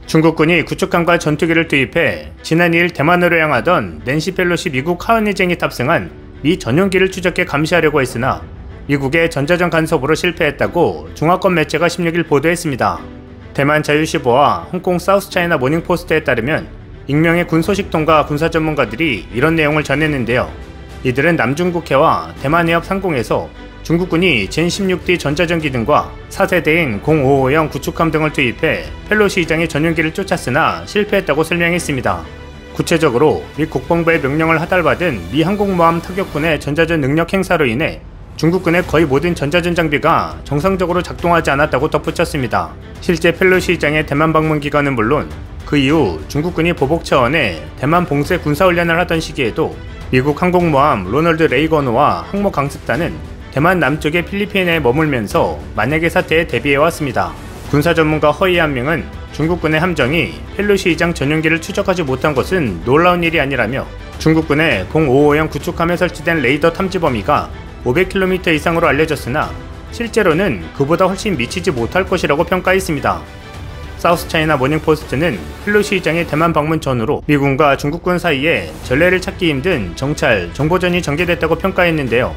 중국군이 구축함과 전투기를 투입해 지난 2일 대만으로 향하던 낸시 펠로시 미국 하원의장이 탑승한 미 전용기를 추적해 감시하려고 했으나 미국의 전자전 간섭으로 실패했다고 중화권 매체가 16일 보도했습니다. 대만 자유시보와 홍콩 사우스차이나 모닝포스트에 따르면 익명의 군 소식통과 군사 전문가들이 이런 내용을 전했는데요. 이들은 남중국해와 대만 해협 상공에서 중국군이 젠16D 전자전기 등과 4세대인 0550 구축함 등을 투입해 펠로시 의장의 전용기를 쫓았으나 실패했다고 설명했습니다. 구체적으로 미 국방부의 명령을 하달받은 미 항공모함 타격군의 전자전 능력 행사로 인해 중국군의 거의 모든 전자전 장비가 정상적으로 작동하지 않았다고 덧붙였습니다. 실제 펠로시 의장의 대만 방문 기간은 물론 그 이후 중국군이 보복 차원의 대만 봉쇄 군사훈련을 하던 시기에도 미국 항공모함 로널드 레이건호와 항모 강습단은 대만 남쪽의 필리핀에 머물면서 만약의 사태에 대비해왔습니다. 군사 전문가 허이 한 명은 중국군의 함정이 펠로시 의장 전용기를 추적하지 못한 것은 놀라운 일이 아니라며 중국군의 0550 구축함에 설치된 레이더 탐지 범위가 500km 이상으로 알려졌으나 실제로는 그보다 훨씬 미치지 못할 것이라고 평가했습니다. 사우스차이나 모닝포스트는 펠로시 의장의 대만 방문 전후로 미군과 중국군 사이에 전례를 찾기 힘든 정찰, 정보전이 전개됐다고 평가했는데요.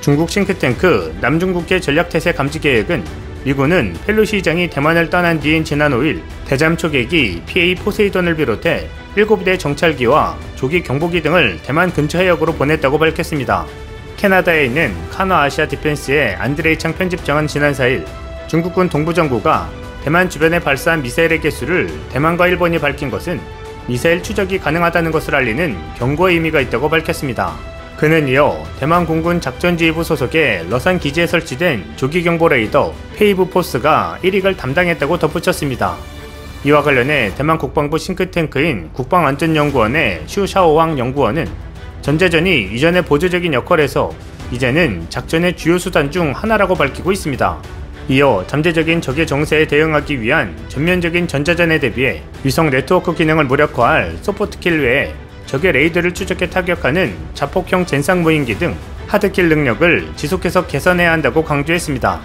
중국 싱크탱크 남중국해 전략태세 감지 계획은 미군은 펠로시 의장이 대만을 떠난 뒤인 지난 5일 대잠 초계기 PA 포세이돈을 비롯해 7대 정찰기와 조기 경보기 등을 대만 근처 해역으로 보냈다고 밝혔습니다. 캐나다에 있는 카너 아시아 디펜스의 안드레이 창 편집장은 지난 4일 중국군 동부정부가 대만 주변에 발사한 미사일의 개수를 대만과 일본이 밝힌 것은 미사일 추적이 가능하다는 것을 알리는 경고의 의미가 있다고 밝혔습니다. 그는 이어 대만 공군 작전지휘부 소속의 러산 기지에 설치된 조기경보 레이더 페이브 포스가 1위를 담당했다고 덧붙였습니다. 이와 관련해 대만 국방부 싱크탱크인 국방안전연구원의 슈샤오왕 연구원은 전자전이 이전의 보조적인 역할에서 이제는 작전의 주요 수단 중 하나라고 밝히고 있습니다. 이어 잠재적인 적의 정세에 대응하기 위한 전면적인 전자전에 대비해 위성 네트워크 기능을 무력화할 소포트킬 외에 적의 레이더를 추적해 타격하는 자폭형 젠상 무인기 등 하드킬 능력을 지속해서 개선해야 한다고 강조했습니다.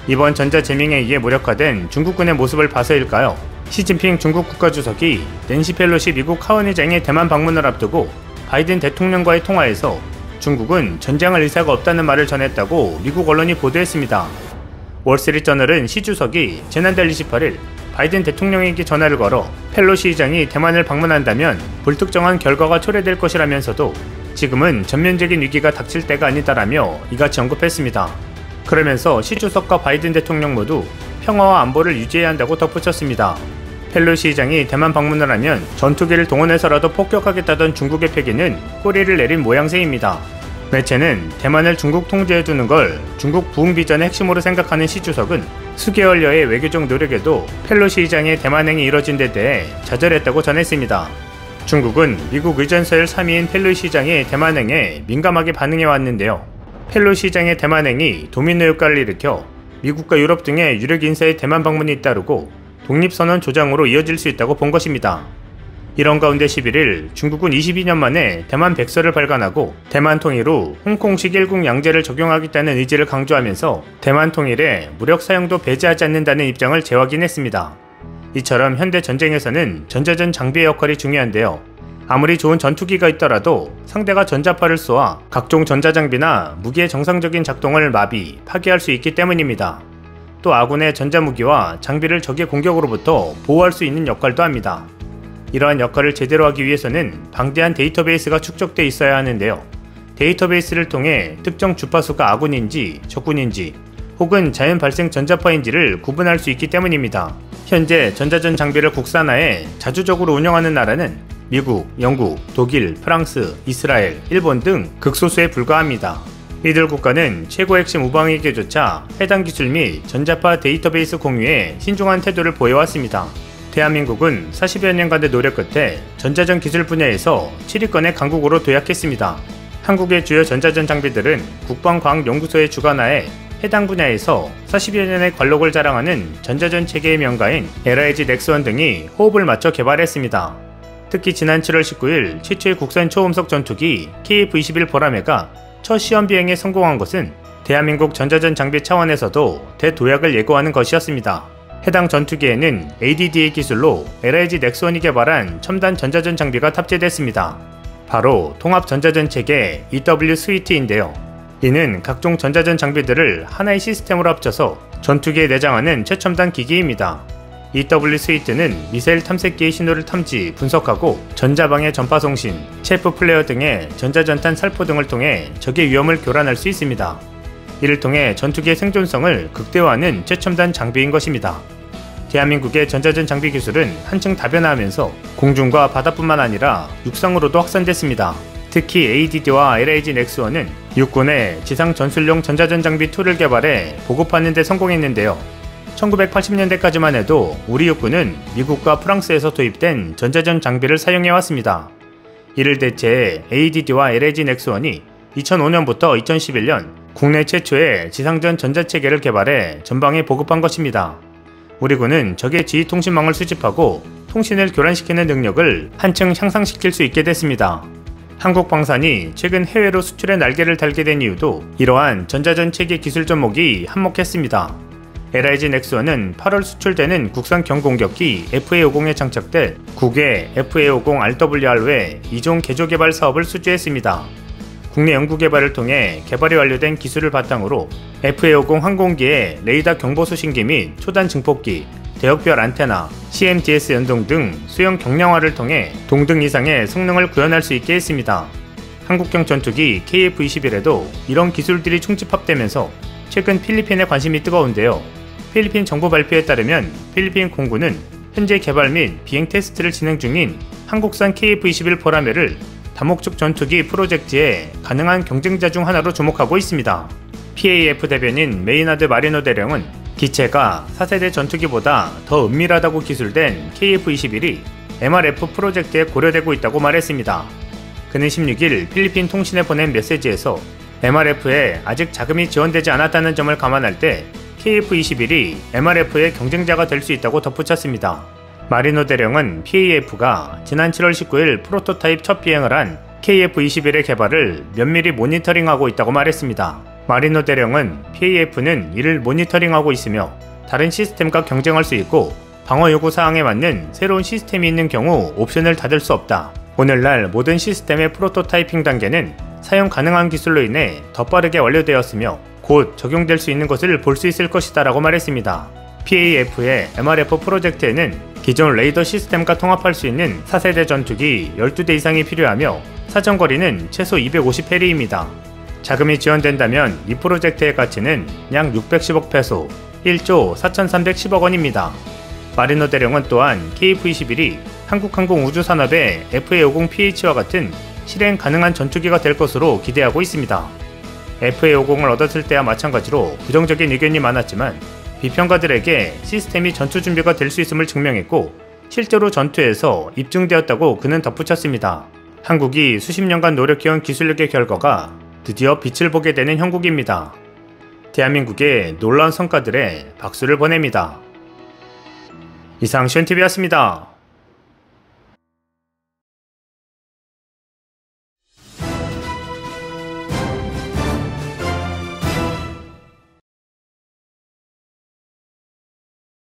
이번 전자제밍에 의해 무력화된 중국군의 모습을 봐서일까요? 시진핑 중국 국가주석이 낸시 펠로시 미국 하원의장의 대만 방문을 앞두고 바이든 대통령과의 통화에서 중국은 전쟁할 의사가 없다는 말을 전했다고 미국 언론이 보도했습니다. 월스트리트저널은 시 주석이 지난달 28일 바이든 대통령에게 전화를 걸어 펠로시 의장이 대만을 방문한다면 불특정한 결과가 초래될 것이라면서도 지금은 전면적인 위기가 닥칠 때가 아니다라며 이같이 언급했습니다. 그러면서 시 주석과 바이든 대통령 모두 평화와 안보를 유지해야 한다고 덧붙였습니다. 펠로시 의장이 대만 방문을 하면 전투기를 동원해서라도 폭격하겠다던 중국의 패기는 꼬리를 내린 모양새입니다. 매체는 대만을 중국 통제해두는 걸 중국 부흥 비전의 핵심으로 생각하는 시 주석은 수개월여의 외교적 노력에도 펠로시 의장의 대만행이 이뤄진 데 대해 좌절했다고 전했습니다. 중국은 미국 의전서열 3위인 펠로시 의장의 대만행에 민감하게 반응해왔는데요. 펠로시 의장의 대만행이 도미노 효과를 일으켜 미국과 유럽 등의 유력 인사의 대만 방문이 따르고 독립선언 조장으로 이어질 수 있다고 본 것입니다. 이런 가운데 11일 중국은 22년 만에 대만 백서를 발간하고 대만 통일 후 홍콩식 일국 양제를 적용하겠다는 의지를 강조하면서 대만 통일에 무력 사용도 배제하지 않는다는 입장을 재확인했습니다. 이처럼 현대 전쟁에서는 전자전 장비의 역할이 중요한데요. 아무리 좋은 전투기가 있더라도 상대가 전자파를 쏘아 각종 전자장비나 무기의 정상적인 작동을 마비, 파괴할 수 있기 때문입니다. 또 아군의 전자무기와 장비를 적의 공격으로부터 보호할 수 있는 역할도 합니다. 이러한 역할을 제대로 하기 위해서는 방대한 데이터베이스가 축적돼 있어야 하는데요. 데이터베이스를 통해 특정 주파수가 아군인지 적군인지 혹은 자연 발생 전자파인지를 구분할 수 있기 때문입니다. 현재 전자전 장비를 국산화해 자주적으로 운영하는 나라는 미국, 영국, 독일, 프랑스, 이스라엘, 일본 등 극소수에 불과합니다. 이들 국가는 최고 핵심 우방에게조차 해당 기술 및 전자파 데이터베이스 공유에 신중한 태도를 보여왔습니다. 대한민국은 40여 년간의 노력 끝에 전자전 기술 분야에서 7위권의 강국으로 도약했습니다. 한국의 주요 전자전 장비들은 국방과학연구소의 주관하에 해당 분야에서 40여 년의 관록을 자랑하는 전자전 체계의 명가인 LIG 넥스원 등이 호흡을 맞춰 개발했습니다. 특히 지난 7월 19일 최초의 국산 초음속 전투기 KF-21 보라매가 첫 시험 비행에 성공한 것은 대한민국 전자전 장비 차원에서도 대도약을 예고하는 것이었습니다. 해당 전투기에는 ADDA 기술로 LIG 넥스원이 개발한 첨단 전자전 장비가 탑재됐습니다. 바로 통합 전자전 체계 EW 스위트인데요. 이는 각종 전자전 장비들을 하나의 시스템으로 합쳐서 전투기에 내장하는 최첨단 기기입니다. EW 스위트는 미사일 탐색기의 신호를 탐지, 분석하고 전자방해 전파송신, 체프 플레어 등의 전자전탄 살포 등을 통해 적의 위험을 교란할 수 있습니다. 이를 통해 전투기의 생존성을 극대화하는 최첨단 장비인 것입니다. 대한민국의 전자전 장비 기술은 한층 다변화하면서 공중과 바다뿐만 아니라 육상으로도 확산됐습니다. 특히 ADD와 LIG 넥스원은 육군에 지상 전술용 전자전 장비 툴을 개발해 보급하는 데 성공했는데요. 1980년대까지만 해도 우리 육군은 미국과 프랑스에서 도입된 전자전 장비를 사용해왔습니다. 이를 대체해 ADD와 LIG 넥스원이 2005년부터 2011년 국내 최초의 지상전 전자체계를 개발해 전방에 보급한 것입니다. 우리 군은 적의 지휘통신망을 수집하고 통신을 교란시키는 능력을 한층 향상시킬 수 있게 됐습니다. 한국방산이 최근 해외로 수출의 날개를 달게 된 이유도 이러한 전자전 체계 기술 접목이 한몫했습니다. LIG 넥스원은 8월 수출되는 국산 경공격기 FA-50에 장착된 국외 FA-50RWR 외 2종 개조 개발 사업을 수주했습니다. 국내 연구 개발을 통해 개발이 완료된 기술을 바탕으로 FA-50 항공기의 레이더 경보 수신기 및 초단 증폭기, 대역별 안테나, CMDS 연동 등 수형 경량화를 통해 동등 이상의 성능을 구현할 수 있게 했습니다. 한국형 전투기 KF-21에도 이런 기술들이 총집합되면서 최근 필리핀의 관심이 뜨거운데요. 필리핀 정부 발표에 따르면 필리핀 공군은 현재 개발 및 비행 테스트를 진행 중인 한국산 KF-21 보라매를 다목적 전투기 프로젝트의 가능한 경쟁자 중 하나로 주목하고 있습니다. PAF 대변인 메이나드 마리노 대령은 기체가 4세대 전투기보다 더 은밀하다고 기술된 KF-21이 MRF 프로젝트에 고려되고 있다고 말했습니다. 그는 16일 필리핀 통신에 보낸 메시지에서 MRF에 아직 자금이 지원되지 않았다는 점을 감안할 때 KF-21이 MRF의 경쟁자가 될 수 있다고 덧붙였습니다. 마리노 대령은 PAF가 지난 7월 19일 프로토타입 첫 비행을 한 KF-21의 개발을 면밀히 모니터링하고 있다고 말했습니다. 마리노 대령은 PAF는 이를 모니터링하고 있으며 다른 시스템과 경쟁할 수 있고 방어 요구 사항에 맞는 새로운 시스템이 있는 경우 옵션을 닫을 수 없다. 오늘날 모든 시스템의 프로토타이핑 단계는 사용 가능한 기술로 인해 더 빠르게 완료되었으며 곧 적용될 수 있는 것을 볼 수 있을 것이다 라고 말했습니다. PAF의 MRF 프로젝트에는 기존 레이더 시스템과 통합할 수 있는 4세대 전투기 12대 이상이 필요하며 사정거리는 최소 250해리입니다. 자금이 지원된다면 이 프로젝트의 가치는 약 610억 페소, 1조 4,310억 원입니다. 마리노 대령은 또한 KF-21이 한국항공우주산업의 FA-50PH와 같은 실행 가능한 전투기가 될 것으로 기대하고 있습니다. FA-50을 얻었을 때와 마찬가지로 부정적인 의견이 많았지만 비평가들에게 시스템이 전투 준비가 될 수 있음을 증명했고 실제로 전투에서 입증되었다고 그는 덧붙였습니다. 한국이 수십 년간 노력해온 기술력의 결과가 드디어 빛을 보게 되는 형국입니다. 대한민국의 놀라운 성과들에 박수를 보냅니다. 이상 시온TV였습니다.